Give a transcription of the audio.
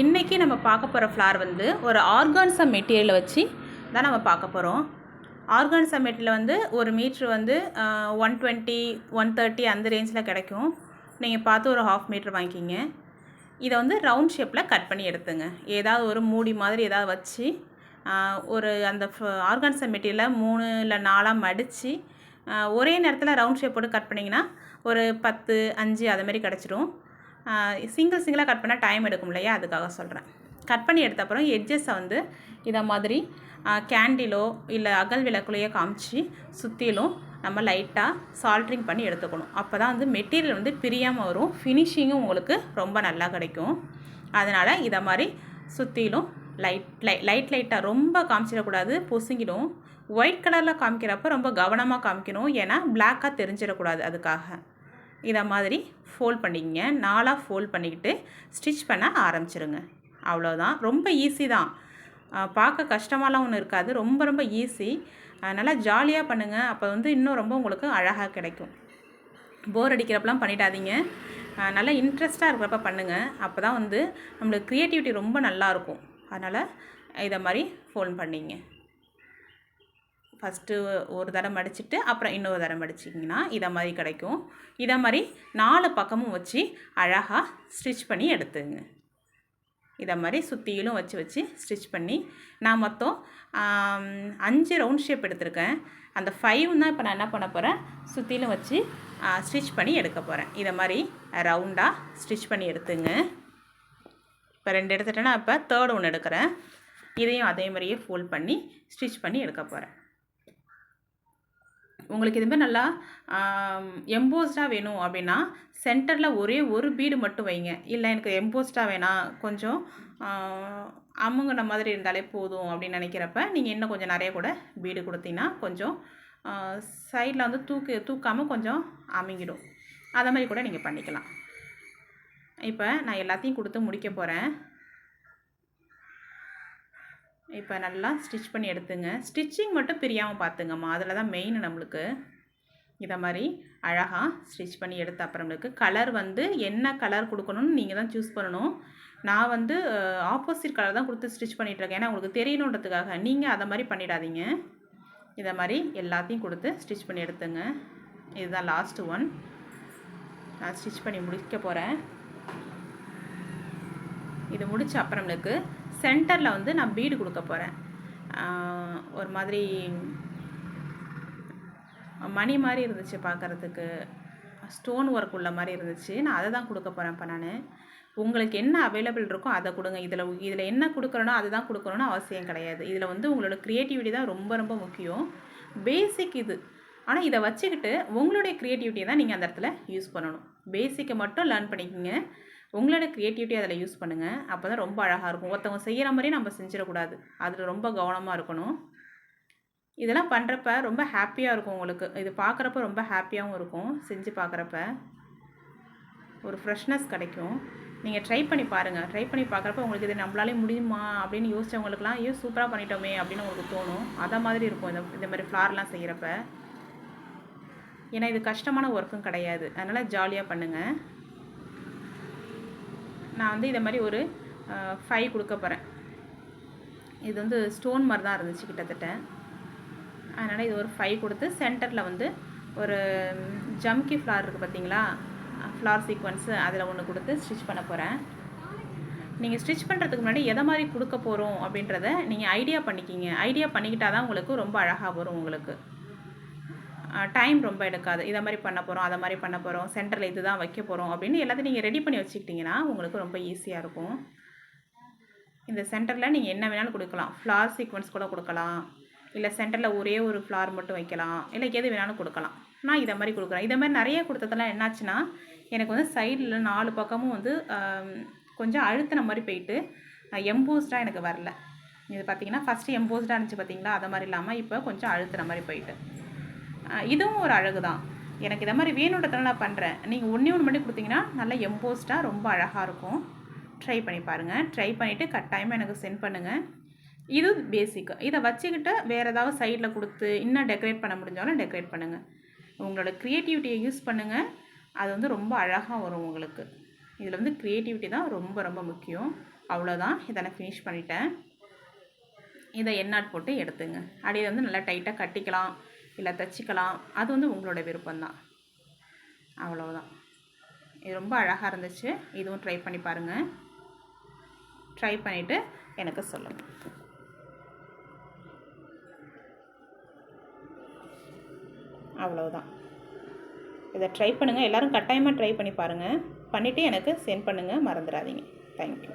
இன்றைக்கி நம்ம பார்க்க போகிற ஃப்ளார் வந்து ஒரு ஆர்கான்சா மெட்டீரியலை வச்சு தான் நம்ம பார்க்க போகிறோம். ஆர்கான்சா மெட்டீரியல் வந்து ஒரு மீட்ரு வந்து 120 130 அந்த ரேஞ்சில் கிடைக்கும். நீங்கள் பார்த்து ஒரு ½ மீட்ரு வாங்கிக்கிங்க. இதை வந்து ரவுண்ட் ஷேப்பில் கட் பண்ணி எடுத்துங்க. ஏதாவது ஒரு மூடி மாதிரி ஏதாவது வச்சு ஒரு அந்த ஆர்கான்சா மெட்டீரியலை 3 இல்லை 4 மடித்து ஒரே நேரத்தில் ரவுண்ட் ஷேப் போட்டு கட் பண்ணிங்கன்னா ஒரு 10 5 அதுமாரி கிடச்சிடும். சிங்கிளாக கட் பண்ணால் டைம் எடுக்கும் இல்லையா, அதுக்காக சொல்கிறேன். கட் பண்ணி எடுத்த அப்புறம் எட்ஜஸை வந்து இதை மாதிரி கேண்டிலோ இல்லை அகல் விளக்குலையோ காமிச்சு சுற்றிலும் நம்ம லைட்டாக சால்ட்ரிங் பண்ணி எடுத்துக்கணும். அப்போ தான் வந்து மெட்டீரியல் வந்து பிரியாமல் வரும், ஃபினிஷிங்கும் உங்களுக்கு ரொம்ப நல்லா கிடைக்கும். அதனால் இதை மாதிரி சுற்றிலும் லைட்டாக ரொம்ப காமிச்சிடக்கூடாது, பொசுங்கிடும். ஒயிட் கலரில் காமிக்கிறப்ப ரொம்ப கவனமாக காமிக்கணும், ஏன்னா பிளாக்காக தெரிஞ்சிடக்கூடாது. அதுக்காக இதை மாதிரி ஃபோல்ட் பண்ணிக்கங்க. 4 ஃபோல்ட் பண்ணிக்கிட்டு ஸ்டிச் பண்ண ஆரம்பிச்சிருங்க. அவ்வளோதான். ரொம்ப ஈஸி தான், பார்க்க கஷ்டமாலாம் ஒன்றும் இருக்காது. ரொம்ப ரொம்ப ஈஸி. நல்லா ஜாலியாக பண்ணுங்கள். அப்போ வந்து இன்னும் ரொம்ப உங்களுக்கு அழகாக கிடைக்கும். போர் அடிக்கிறப்பெல்லாம் பண்ணிடாதீங்க, நல்லா இன்ட்ரெஸ்ட்டாக இருக்கிறப்ப பண்ணுங்கள். அப்போ தான் வந்து நம்மளுக்கு க்ரியேட்டிவிட்டி ரொம்ப நல்லாயிருக்கும். அதனால் இதை மாதிரி ஃபோல்ட் பண்ணிங்க. ஃபஸ்ட்டு ஒரு தடவை மடிச்சுட்டு அப்புறம் இன்னொரு தடவை மடிச்சிங்கன்னா இதை மாதிரி கிடைக்கும். இதை மாதிரி 4 பக்கமும் வச்சு அழகாக ஸ்டிச் பண்ணி எடுத்துங்க. இதை மாதிரி சுற்றிலும் வச்சு ஸ்டிச் பண்ணி நான் மொத்தம் 5 ரவுண்ட் ஷேப் எடுத்திருக்கேன். அந்த 5 தான் இப்போ நான் என்ன பண்ண போகிறேன், சுற்றிலும் வச்சு ஸ்டிச் பண்ணி எடுக்க போகிறேன். இதை மாதிரி ரவுண்டாக ஸ்டிச் பண்ணி எடுத்துங்க. இப்போ 2 எடுத்துட்டேன்னா இப்போ 3rd ஒன்று எடுக்கிறேன். இதையும் அதே மாதிரியே ஃபோல்ட் பண்ணி ஸ்டிச் பண்ணி எடுக்க போகிறேன். உங்களுக்கு இதுமாதிரி நல்லா எம்போஸ்டாக வேணும் அப்படின்னா சென்டரில் ஒரே ஒரு பீடு மட்டும் வைங்க. இல்லை எனக்கு எம்போஸ்டாக வேணாம், கொஞ்சம் அமுங்கின மாதிரி இருந்தாலே போதும் அப்படின்னு நினைக்கிறப்ப நீங்கள் இன்னும் கொஞ்சம் நிறைய கூட பீடு கொடுத்தீங்கன்னா கொஞ்சம் சைடில் வந்து தூக்காமல் கொஞ்சம் அமுங்கிடும். அதை மாதிரி கூட நீங்கள் பண்ணிக்கலாம். இப்போ நான் எல்லாத்தையும் கொடுத்து முடிக்க போகிறேன். இப்போ நல்லா ஸ்டிச் பண்ணி எடுத்துங்க. ஸ்டிச்சிங் மட்டும் பிரியாமல் பார்த்துங்கம்மா, அதில் தான் மெயின் நம்மளுக்கு. இதை மாதிரி அழகாக ஸ்டிச் பண்ணி எடுத்த அப்புறமேலுக்கு கலர் வந்து என்ன கலர் கொடுக்கணும்னு நீங்கள் தான் சூஸ் பண்ணணும். நான் வந்து ஆப்போசிட் கலர் தான் கொடுத்து ஸ்டிச் பண்ணிகிட்ருக்கேன், ஏன்னா உங்களுக்கு தெரியணுன்றதுக்காக. நீங்கள் அதை மாதிரி பண்ணிடாதீங்க. இதை மாதிரி எல்லாத்தையும் கொடுத்து ஸ்டிச் பண்ணி எடுத்துங்க. இதுதான் லாஸ்ட்டு ஒன். நான் ஸ்டிச் பண்ணி முடிக்க போகிறேன். இது முடித்த அப்புறமேலுக்கு சென்டரில் வந்து நான் பீடு கொடுக்க போகிறேன். ஒரு மாதிரி மணி மாதிரி இருந்துச்சு, பார்க்குறதுக்கு ஸ்டோன் ஒர்க் உள்ள மாதிரி இருந்துச்சு. நான் அதை தான் கொடுக்க போகிறேன். இப்போ நான் உங்களுக்கு என்ன அவைலபிள் இருக்கோ அதை கொடுங்க. இதில் என்ன கொடுக்குறனோ அதை தான் கொடுக்கணுன்னு அவசியம் கிடையாது. இதில் வந்து உங்களோட க்ரியேட்டிவிட்டி தான் ரொம்ப ரொம்ப முக்கியம். பேசிக் இது. ஆனால் இதை வச்சுக்கிட்டு உங்களுடைய க்ரியேட்டிவிட்டியை தான் நீங்கள் அந்த இடத்துல யூஸ் பண்ணணும். பேசிக்கை மட்டும் லேர்ன் பண்ணிக்கோங்க, உங்களோட க்ரியேட்டிவிட்டி அதில் யூஸ் பண்ணுங்கள். அப்போ தான் ரொம்ப அழகாக இருக்கும். ஒருத்தவங்க செய்கிற மாதிரியே நம்ம செஞ்சிடக்கூடாது, அதில் ரொம்ப கவனமாக இருக்கணும். இதெல்லாம் பண்ணுறப்ப ரொம்ப ஹாப்பியாக இருக்கும் உங்களுக்கு. இது பார்க்குறப்ப ரொம்ப ஹாப்பியாகவும் இருக்கும். செஞ்சு பார்க்குறப்ப ஒரு ஃப்ரெஷ்னஸ் கிடைக்கும். நீங்கள் ட்ரை பண்ணி பாருங்கள். ட்ரை பண்ணி பார்க்குறப்ப உங்களுக்கு இது நம்மளாலே முடியுமா அப்படின்னு யோசிச்சவங்களுக்குலாம் ஐயோ சூப்பராக பண்ணிட்டோமே அப்படின்னு உங்களுக்கு தோணும். அதை மாதிரி இருக்கும் இந்த மாதிரி ஃப்ளார்லாம் செய்கிறப்ப. ஏன்னா இது கஷ்டமான ஒர்க்கும் கிடையாது, அதனால் ஜாலியாக பண்ணுங்கள். நான் வந்து இதை மாதிரி ஒரு 5 கொடுக்க போகிறேன். இது வந்து ஸ்டோன் மாதிரி தான் இருந்துச்சு கிட்டத்தட்ட. அதனால் இது ஒரு 5 கொடுத்து சென்டரில் வந்து ஒரு ஜம்கி ஃப்ளார் இருக்குது பார்த்தீங்களா, ஃப்ளார் சீக்வன்ஸு, அதில் ஒன்று கொடுத்து ஸ்டிச் பண்ண போகிறேன். நீங்கள் ஸ்டிச் பண்ணுறதுக்கு முன்னாடி எதை மாதிரி கொடுக்க போகிறோம் அப்படின்றத நீங்கள் ஐடியா பண்ணிக்கிங்க. ஐடியா பண்ணிக்கிட்டால் தான் உங்களுக்கு ரொம்ப அழகாக வரும். உங்களுக்கு டைம் ரொம்ப எடுக்காது. இதை மாதிரி பண்ண போகிறோம், அதை மாதிரி பண்ண போகிறோம், சென்டரில் இது தான் வைக்க போகிறோம் அப்படின்னு எல்லாத்தையும் நீங்கள் ரெடி பண்ணி வச்சுக்கிட்டிங்கன்னா உங்களுக்கு ரொம்ப ஈஸியாக இருக்கும். இந்த சென்டரில் நீங்கள் என்ன வேணாலும் கொடுக்கலாம். ஃப்ளார் சீக்வன்ஸ் கூட கொடுக்கலாம், இல்லை சென்டரில் ஒரே ஒரு ஃப்ளார் மட்டும் வைக்கலாம், இல்லை எது வேணாலும் கொடுக்கலாம். நான் இதை மாதிரி கொடுக்குறேன். இதை மாதிரி நிறைய கொடுத்ததெல்லாம் என்னாச்சுன்னா எனக்கு வந்து சைடில் 4 பக்கமும் வந்து கொஞ்சம் அழுத்தின மாதிரி போயிட்டு எம்போஸ்டாக எனக்கு வரல. இது பார்த்திங்கன்னா ஃபஸ்ட்டு எம்போஸ்டாக இருந்துச்சு பார்த்தீங்களா, அதை மாதிரி இல்லாமல் இப்போ கொஞ்சம் அழுத்தின மாதிரி போயிட்டு. இதுவும் ஒரு அழகு தான். எனக்கு இதை மாதிரி வேணுன்றதுனால நான் பண்ணுறேன். நீங்கள் ஒன்று மட்டும் கொடுத்தீங்கன்னா நல்லா எம்போஸ்டாக ரொம்ப அழகாக இருக்கும். ட்ரை பண்ணி பாருங்கள். ட்ரை பண்ணிவிட்டு கட்டாயமாக எனக்கு சென்ட் பண்ணுங்கள். இது பேசிக்கு. இதை வச்சுக்கிட்டு வேறு ஏதாவது சைடில் கொடுத்து இன்னும் டெக்கரேட் பண்ண முடிஞ்சாலும் டெக்கரேட் பண்ணுங்கள். உங்களோட க்ரியேட்டிவிட்டியை யூஸ் பண்ணுங்கள். அது வந்து ரொம்ப அழகாக வரும் உங்களுக்கு. இதில் வந்து க்ரியேட்டிவிட்டி தான் ரொம்ப ரொம்ப முக்கியம். அவ்வளோதான். இதை நான் ஃபினிஷ் பண்ணிட்டேன். இதை எண்ணாட் போட்டு எடுத்துங்க. அடியில் வந்து நல்லா டைட்டாக கட்டிக்கலாம், இல்லை தைச்சிக்கலாம். அது வந்து உங்களோட விருப்பம்தான். அவ்வளோதான். இது ரொம்ப அழகாக இருந்துச்சு. இதுவும் ட்ரை பண்ணி பாருங்கள். ட்ரை பண்ணிவிட்டு எனக்கு சொல்லுங்கள். அவ்வளோதான். இதை ட்ரை பண்ணுங்கள். எல்லோரும் கட்டாயமாக ட்ரை பண்ணி பாருங்கள். பண்ணிவிட்டு எனக்கு சென்ட் பண்ணுங்கள், மறந்துடாதீங்க. தேங்க்யூ.